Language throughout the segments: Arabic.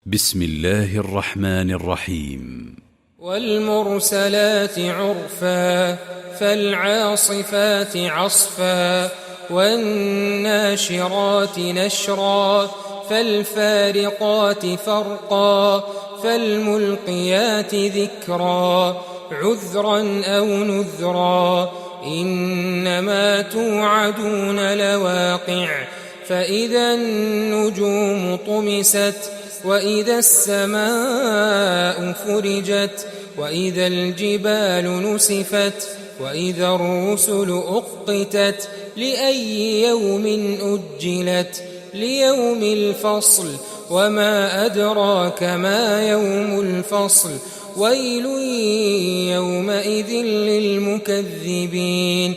بسم الله الرحمن الرحيم. والمرسلات عرفا فالعاصفات عصفا والناشرات نشرا فالفارقات فرقا فالملقيات ذكرا عذرا أو نذرا إنما توعدون لواقع فإذا النجوم طمست وإذا السماء فرجت وإذا الجبال نسفت وإذا الرسل أقتت لأي يوم أجلت ليوم الفصل وما أدراك ما يوم الفصل ويل يومئذ للمكذبين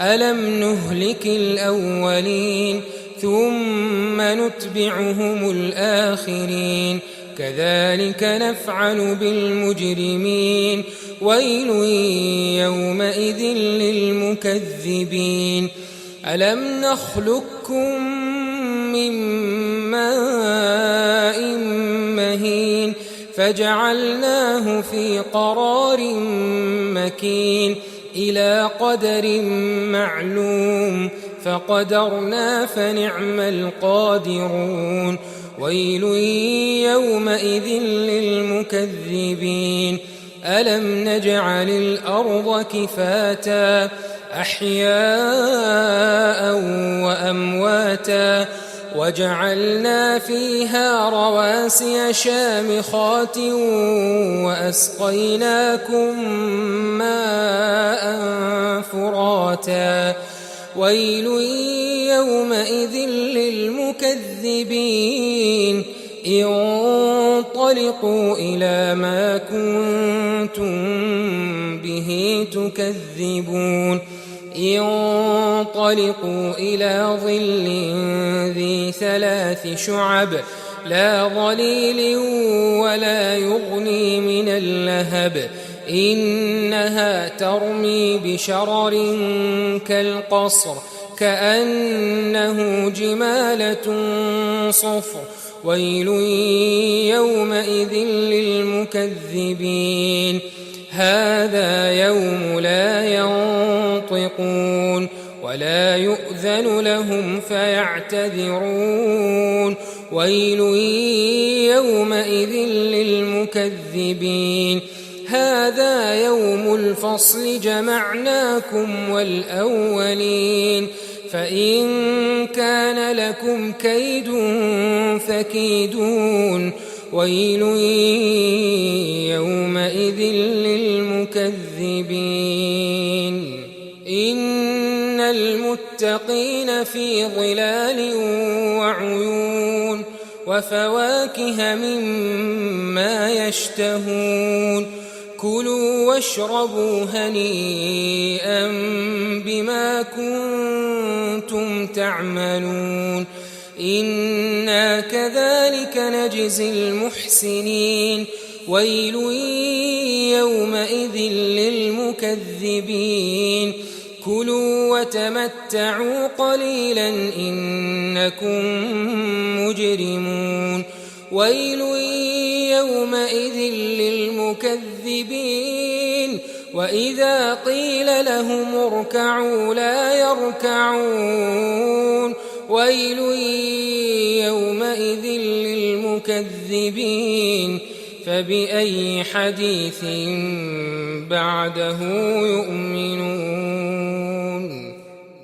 ألم نهلك الأولين ثم نتبعهم الآخرين كذلك نفعل بالمجرمين ويل يومئذ للمكذبين ألم نخلقكم من ماء مهين فجعلناه في قرار مكين إلى قدر معلوم فقدرنا فنعم القادرون ويل يومئذ للمكذبين ألم نجعل الأرض كفاتا أحياء وأمواتا وجعلنا فيها رواسي شامخات وأسقيناكم ماء فراتا ويل يومئذ للمكذبين انطلقوا إلى ما كنتم به تكذبون انطلقوا إلى ظل ذي 3 شعب لا ظليل ولا يغني من اللهب إنها ترمي بشرر كالقصر كأنه جمالة صفر ويل يومئذ للمكذبين هذا يوم لا ينطقون ولا يؤذن لهم فيعتذرون ويل يومئذ للمكذبين هذا يوم الفصل جمعناكم والأولين فإن كان لكم كيد فكيدون ويل يومئذ للمكذبين إن المتقين في ظلال وعيون وفواكه مما يشتهون كلوا واشربوا هنيئا بما كنتم تعملون إنا كذلك نجزي المحسنين ويل يومئذ للمكذبين كلوا وتمتعوا قليلا إنكم مجرمون ويل يومئذ للمكذبين وإذا قيل لهم اركعوا لا يركعون ويل يومئذ للمكذبين فبأي حديث بعده يؤمنون